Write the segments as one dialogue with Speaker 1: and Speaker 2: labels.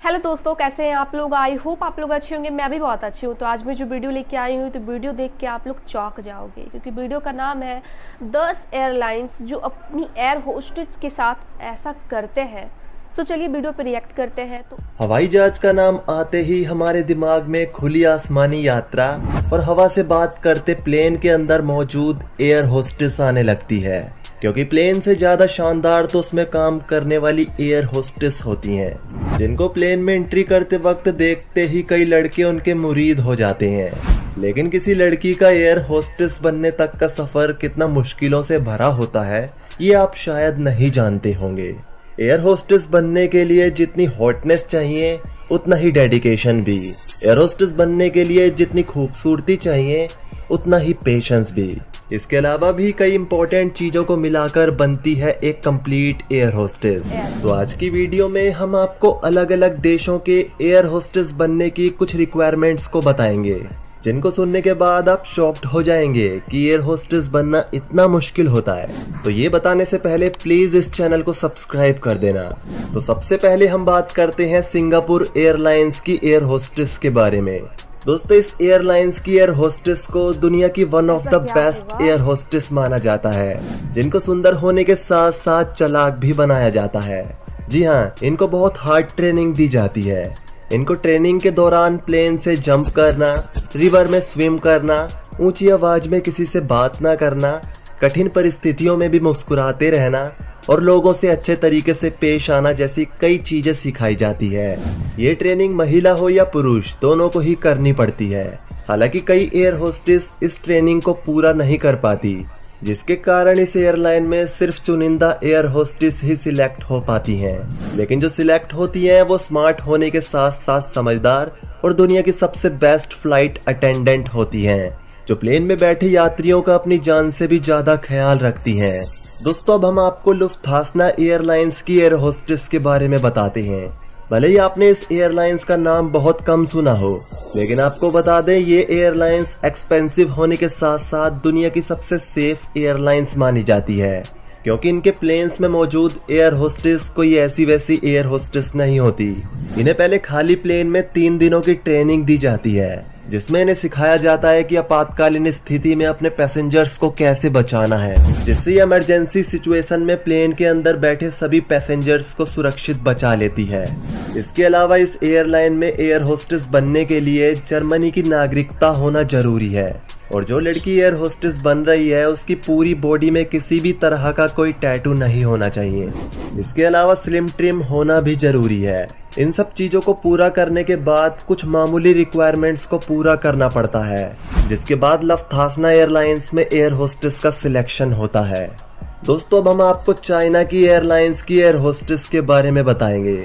Speaker 1: Hello दोस्तों, कैसे हैं आप लोग। आई होप आप लोग अच्छे होंगे। मैं भी बहुत अच्छी हूँ। तो आज मैं जो वीडियो लेके आई हूँ तो वीडियो देख के आप लोग चौंक जाओगे, क्योंकि वीडियो का नाम है 10 एयरलाइंस जो अपनी एयर होस्टेस के साथ ऐसा करते हैं। तो चलिए वीडियो पे रिएक्ट करते हैं। तो
Speaker 2: हवाई जहाज का नाम आते ही हमारे दिमाग में खुली आसमानी यात्रा और हवा से बात करते प्लेन के अंदर मौजूद एयर होस्टेस आने लगती है, क्योंकि प्लेन से ज्यादा शानदार तो उसमें काम करने वाली एयर होस्टेस होती हैं, जिनको प्लेन में एंट्री करते वक्त देखते ही कई लड़के उनके मुरीद हो जाते हैं। लेकिन किसी लड़की का एयर होस्टेस बनने तक का सफर कितना मुश्किलों से भरा होता है, ये आप शायद नहीं जानते होंगे। एयर होस्टेस बनने के लिए जितनी हॉटनेस चाहिए उतना ही डेडिकेशन भी। एयर होस्टेस बनने के लिए जितनी खूबसूरती चाहिए उतना ही पेशेंस भी। इसके अलावा भी कई इंपॉर्टेंट चीजों को मिलाकर बनती है एक कंप्लीट एयर होस्टेस। तो आज की वीडियो में हम आपको अलग अलग देशों के एयर होस्टेस बनने की कुछ रिक्वायरमेंट्स को बताएंगे, जिनको सुनने के बाद आप शॉक्ड हो जाएंगे कि एयर होस्टेस बनना इतना मुश्किल होता है। तो ये बताने से पहले प्लीज इस चैनल को सब्सक्राइब कर देना। तो सबसे पहले हम बात करते हैं सिंगापुर एयरलाइंस की एयर होस्टेस के बारे में। दोस्तों, इस एयरलाइंस की एयर होस्टेस को दुनिया की one of the best air hostess माना जाता है, जिनको सुंदर होने के साथ साथ चालाक भी बनाया जाता है। जी हाँ, इनको बहुत हार्ड ट्रेनिंग दी जाती है। इनको ट्रेनिंग के दौरान प्लेन से जंप करना, रिवर में स्विम करना, ऊंची आवाज में किसी से बात ना करना, कठिन परिस्थितियों में भी मुस्कुराते रहना और लोगों से अच्छे तरीके से पेश आना जैसी कई चीजें सिखाई जाती है। ये ट्रेनिंग महिला हो या पुरुष दोनों को ही करनी पड़ती है। हालांकि कई एयर होस्टेस इस ट्रेनिंग को पूरा नहीं कर पाती, जिसके कारण इस एयरलाइन में सिर्फ चुनिंदा एयर होस्टेस ही सिलेक्ट हो पाती हैं। लेकिन जो सिलेक्ट होती हैं वो स्मार्ट होने के साथ साथ समझदार और दुनिया की सबसे बेस्ट फ्लाइट अटेंडेंट होती हैं, जो प्लेन में बैठे यात्रियों का अपनी जान से भी ज्यादा ख्याल रखती हैं। दोस्तों, अब हम आपको लुफ्थांसा एयरलाइंस की एयर होस्टेस के बारे में बताते हैं। भले ही आपने इस एयरलाइंस का नाम बहुत कम सुना हो, लेकिन आपको बता दें ये एयरलाइंस एक्सपेंसिव होने के साथ साथ दुनिया की सबसे सेफ एयरलाइंस मानी जाती है, क्योंकि इनके प्लेन्स में मौजूद एयर होस्टेस कोई ऐसी वैसी एयर होस्टेस नहीं होती। इन्हें पहले खाली प्लेन में 3 दिनों की ट्रेनिंग दी जाती है, जिसमें इन्हें सिखाया जाता है कि आपातकालीन स्थिति में अपने पैसेंजर्स को कैसे बचाना है, जिससे इमरजेंसी सिचुएशन में प्लेन के अंदर बैठे सभी पैसेंजर्स को सुरक्षित बचा लेती है। इसके अलावा इस एयरलाइन में एयर होस्टेस बनने के लिए जर्मनी की नागरिकता होना जरूरी है, और जो लड़की एयर होस्टेस बन रही है उसकी पूरी बॉडी में किसी भी तरह का कोई टैटू नहीं होना चाहिए। इसके अलावा स्लिम ट्रिम होना भी जरूरी है। इन सब चीजों को पूरा करने के बाद कुछ मामूली रिक्वायरमेंट्स को पूरा करना पड़ता है, जिसके बाद लुफ्थांसा एयरलाइंस में एयर होस्टेस का सिलेक्शन होता है। दोस्तों, अब हम आपको चाइना की एयरलाइंस की एयर होस्टेस के बारे में बताएंगे।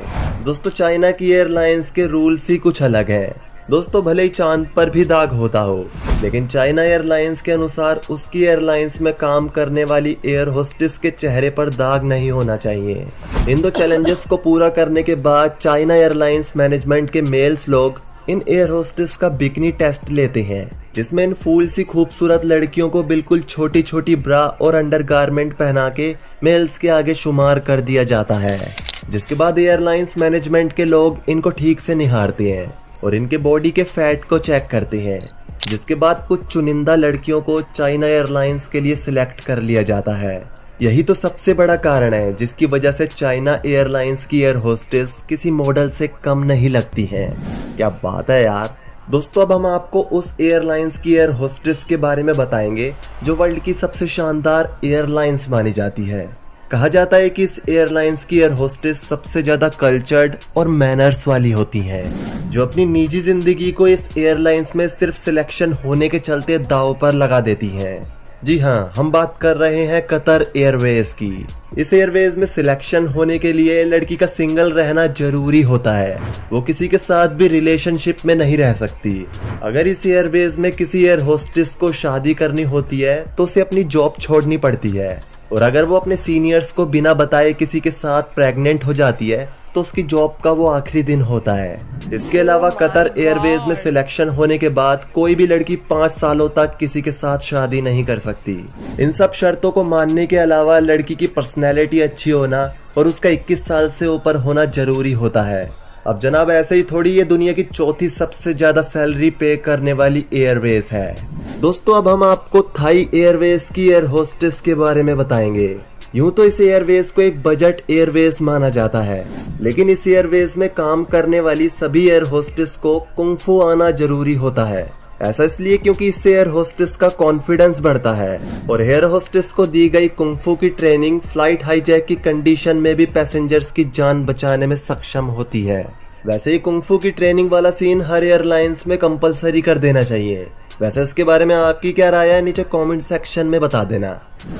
Speaker 2: दोस्तों, चाइना की एयरलाइंस के रूल्स ही कुछ अलग हैं। दोस्तों, भले ही चांद पर भी दाग होता हो, लेकिन चाइना एयरलाइंस के अनुसार उसकी एयरलाइंस में काम करने वाली एयर होस्टेस के चेहरे पर दाग नहीं होना चाहिए। इन 2 चैलेंजेस को पूरा करने के बाद चाइना एयरलाइंस मैनेजमेंट के मेल्स लोग इन एयर होस्टेस का बिकनी टेस्ट लेते हैं, जिसमें इन फूल सी खूबसूरत लड़कियों को बिल्कुल छोटी छोटी ब्रा और अंडरगारमेंट पहना के मेल्स के आगे शुमार कर दिया जाता है। जिसके बाद एयरलाइंस मैनेजमेंट के लोग इनको ठीक से निहारते हैं और इनके बॉडी के फैट को चेक करते हैं। जिसके बाद कुछ चुनिंदा लड़कियों को चाइना एयरलाइंस के लिए सिलेक्ट कर लिया जाता है। यही तो सबसे बड़ा कारण है जिसकी वजह से चाइना एयरलाइंस की एयर होस्टेस किसी मॉडल से कम नहीं लगती हैं। क्या बात है यार। दोस्तों, अब हम आपको उस एयरलाइंस की एयर होस्टेस के बारे में बताएंगे जो वर्ल्ड की सबसे शानदार एयरलाइंस मानी जाती है। कहा जाता है कि इस एयरलाइंस की एयर होस्टेस सबसे ज्यादा कल्चर्ड और मैनर्स वाली होती हैं, जो अपनी निजी जिंदगी को इस एयरलाइंस में सिर्फ सिलेक्शन होने के चलते दांव पर लगा देती हैं। जी हाँ, हम बात कर रहे हैं कतर एयरवेज की। इस एयरवेज में सिलेक्शन होने के लिए लड़की का सिंगल रहना जरूरी होता है। वो किसी के साथ भी रिलेशनशिप में नहीं रह सकती। अगर इस एयरवेज में किसी एयर होस्टेस को शादी करनी होती है तो उसे अपनी जॉब छोड़नी पड़ती है, और अगर वो अपने सीनियर्स को बिना बताए किसी के साथ प्रेग्नेंट हो जाती है तो उसकी जॉब का वो आखिरी दिन होता है। इसके अलावा कतर एयरवेज में सिलेक्शन होने के बाद कोई भी लड़की 5 सालों तक किसी के साथ शादी नहीं कर सकती। इन सब शर्तों को मानने के अलावा लड़की की पर्सनैलिटी अच्छी होना और उसका 21 साल से ऊपर होना जरूरी होता है। अब जनाब ऐसे ही थोड़ी ये दुनिया की चौथी सबसे ज्यादा सैलरी पे करने वाली एयरवेज है। दोस्तों अब हम आपको थाई एयरवेज की एयर होस्टेस के बारे में बताएंगे। यूं तो इस एयरवेज को एक बजट एयरवेज माना जाता है, लेकिन इस एयरवेज में काम करने वाली सभी एयर होस्टेस को कुंग-फू आना जरूरी होता है। ऐसा इसलिए क्योंकि इससे एयर होस्टेस का कॉन्फिडेंस बढ़ता है और एयर होस्टेस को दी गई कुंग-फू की ट्रेनिंग फ्लाइट हाईजैक की कंडीशन में भी पैसेंजर्स की जान बचाने में सक्षम होती है। वैसे ही कुंग-फू की ट्रेनिंग वाला सीन हर एयरलाइंस में कंपलसरी कर देना चाहिए। वैसे इसके बारे में आपकी क्या राय है, नीचे कमेंट सेक्शन में बता देना।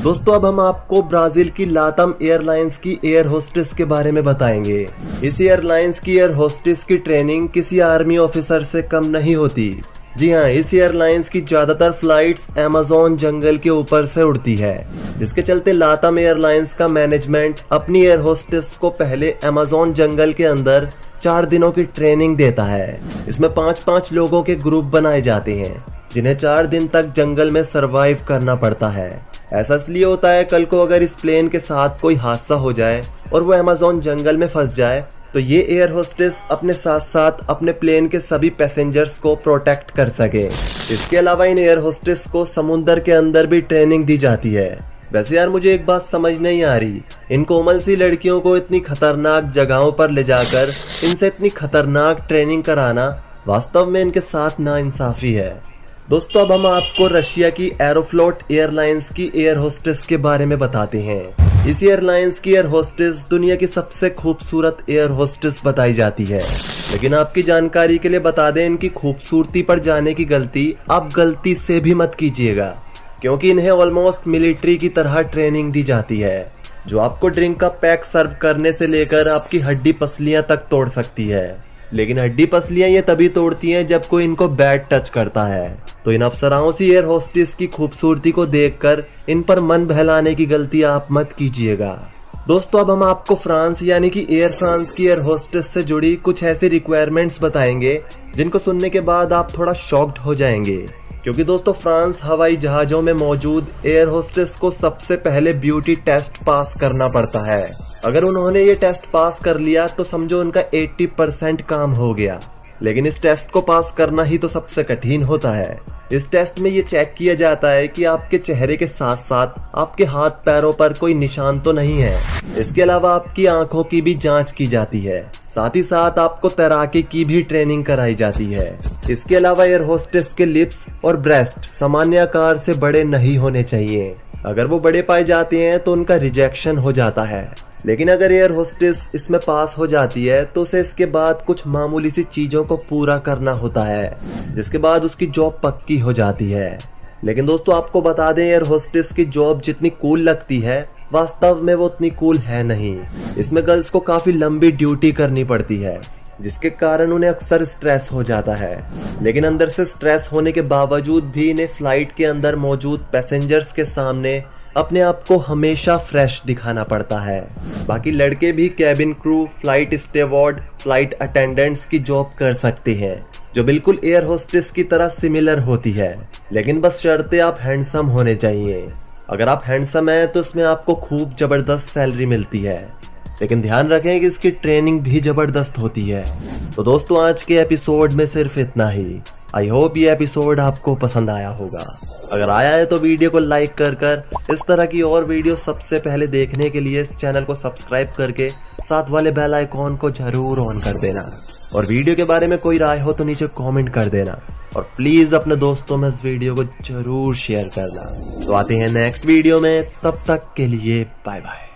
Speaker 2: दोस्तों अब हम आपको ब्राजील की लातम एयरलाइंस की एयर होस्टेस के बारे में बताएंगे। इस एयरलाइंस की एयर होस्टेस की ट्रेनिंग किसी आर्मी ऑफिसर से कम नहीं होती। जी हाँ, इस एयरलाइंस की ज्यादातर फ्लाइट्स अमेज़न जंगल के ऊपर से उड़ती है, जिसके चलते लातम एयरलाइंस का मैनेजमेंट अपनी एयर होस्टेस को पहले अमेज़न जंगल के अंदर 4 दिनों की ट्रेनिंग देता है। इसमें 5-5 लोगों के ग्रुप बनाए जाते हैं, जिन्हें 4 दिन तक जंगल में सरवाइव करना पड़ता है। ऐसा इसलिए होता है, कल को अगर इस प्लेन के साथ कोई हादसा हो जाए और वो अमेज़न जंगल में फंस जाए तो ये एयर होस्टेस अपने साथ साथ अपने प्लेन के सभी पैसेंजर्स को प्रोटेक्ट कर सके। इसके अलावा इन एयर होस्टेस को समुद्र के अंदर भी ट्रेनिंग दी जाती है। वैसे यार मुझे एक बात समझ नहीं आ रही, इन कोमल सी लड़कियों को इतनी खतरनाक जगहों पर ले जाकर इनसे इतनी खतरनाक ट्रेनिंग कराना वास्तव में इनके साथ नाइंसाफी है। दोस्तों अब हम आपको रशिया की एरोफ्लोट एयरलाइंस की एयर होस्टेस के बारे में बताते हैं। इस एयरलाइंस की एयर होस्टेस दुनिया की सबसे खूबसूरत एयर होस्टेस बताई जाती है, लेकिन आपकी जानकारी के लिए बता दें, इनकी खूबसूरती पर जाने की गलती आप गलती से भी मत कीजिएगा, क्योंकि इन्हें ऑलमोस्ट मिलिट्री की तरह ट्रेनिंग दी जाती है, जो आपको ड्रिंक का पैक सर्व करने से लेकर आपकी हड्डी पसलियां तक तोड़ सकती है। लेकिन हड्डी पसलियां ये तभी तोड़ती हैं जब कोई इनको बैड टच करता है। तो इन अफसराओं सी एयर होस्टेस की खूबसूरती को देखकर इन पर मन बहलाने की गलती आप मत कीजिएगा। दोस्तों अब हम आपको फ्रांस यानी कि एयर फ्रांस की एयर होस्टेस से जुड़ी कुछ ऐसी रिक्वायरमेंट्स बताएंगे जिनको सुनने के बाद आप थोड़ा शॉक्ड हो जाएंगे, क्योंकि दोस्तों फ्रांस हवाई जहाजों में मौजूद एयर होस्टेस को सबसे पहले ब्यूटी टेस्ट पास करना पड़ता है। अगर उन्होंने ये टेस्ट पास कर लिया तो समझो उनका 80% काम हो गया। लेकिन इस टेस्ट को पास करना ही तो सबसे कठिन होता है। इस टेस्ट में ये चेक किया जाता है कि आपके चेहरे के साथ साथ आपके हाथ पैरों पर कोई निशान तो नहीं है। इसके अलावा आपकी आंखों की भी जांच की जाती है। साथ ही साथ आपको तैराकी की भी ट्रेनिंग कराई जाती है। इसके अलावा एयर होस्टेस के लिप्स और ब्रेस्ट सामान्य आकार से बड़े नहीं होने चाहिए। अगर वो बड़े पाए जाते हैं तो उनका रिजेक्शन हो जाता है। लेकिन अगर एयर होस्टेस इसमें पास हो जाती है तो उसे इसके बाद कुछ मामूली सी चीजों को पूरा करना होता है, जिसके बाद उसकी जॉब पक्की हो जाती है। लेकिन दोस्तों आपको बता दें, एयर होस्टेस की जॉब जितनी कूल लगती है वास्तव में वो उतनी कूल है नहीं। इसमें गर्ल्स को काफी लंबी ड्यूटी करनी पड़ती है, जिसके कारण उन्हें अक्सर स्ट्रेस हो जाता है। लेकिन अंदर से स्ट्रेस होने के बावजूद भी इन्हें फ्लाइट के अंदर मौजूद पैसेंजर्स के सामने अपने आप को हमेशा फ्रेश दिखाना पड़ता है। बाकी लड़के भी cabin crew, flight steward, flight attendants की जॉब कर सकते हैं, जो बिल्कुल एयर होस्टेस की तरह सिमिलर होती है। लेकिन बस शर्तें आप हैंडसम होने चाहिए। अगर आप हैंडसम हैं तो इसमें आपको खूब जबरदस्त सैलरी मिलती है, लेकिन ध्यान रखें कि इसकी ट्रेनिंग भी जबरदस्त होती है। तो दोस्तों आज के एपिसोड में सिर्फ इतना ही। आई होप ये एपिसोड आपको पसंद आया होगा। अगर आया है तो वीडियो को लाइक कर इस तरह की और वीडियो सबसे पहले देखने के लिए इस चैनल को सब्सक्राइब करके साथ वाले बेल आइकॉन को जरूर ऑन कर देना। और वीडियो के बारे में कोई राय हो तो नीचे कमेंट कर देना, और प्लीज अपने दोस्तों में इस वीडियो को जरूर शेयर करना। तो आते हैं नेक्स्ट वीडियो में, तब तक के लिए बाय बाय।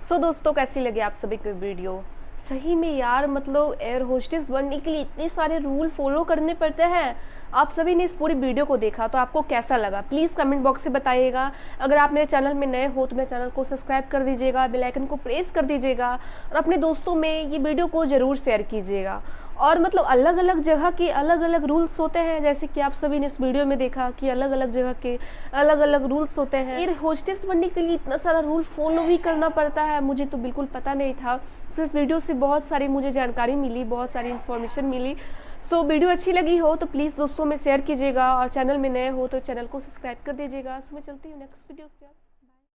Speaker 1: सो दोस्तों कैसी लगी आप सभी को वीडियो? सही में यार मतलब एयर होस्टेस बनने के लिए इतने सारे रूल फॉलो करने पड़ते हैं। आप सभी ने इस पूरी वीडियो को देखा तो आपको कैसा लगा प्लीज़ कमेंट बॉक्स से बताइएगा। अगर आप मेरे चैनल में नए हो तो मेरे चैनल को सब्सक्राइब कर दीजिएगा, बेल आइकन को प्रेस कर दीजिएगा और अपने दोस्तों में ये वीडियो को ज़रूर शेयर कीजिएगा। और मतलब अलग अलग जगह के अलग अलग रूल्स होते हैं, जैसे कि आप सभी ने इस वीडियो में देखा कि अलग अलग जगह के अलग अलग रूल्स होते हैं। एयर होस्टेस बनने के लिए इतना सारा रूल फॉलो भी करना पड़ता है, मुझे तो बिल्कुल पता नहीं था। सो इस वीडियो से बहुत सारी मुझे जानकारी मिली, बहुत सारी इन्फॉर्मेशन मिली। सो वीडियो अच्छी लगी हो तो प्लीज़ दोस्तों में शेयर कीजिएगा, और चैनल में नए हो तो चैनल को सब्सक्राइब कर दीजिएगा। सो मैं चलती हूँ नेक्स्ट वीडियो पे।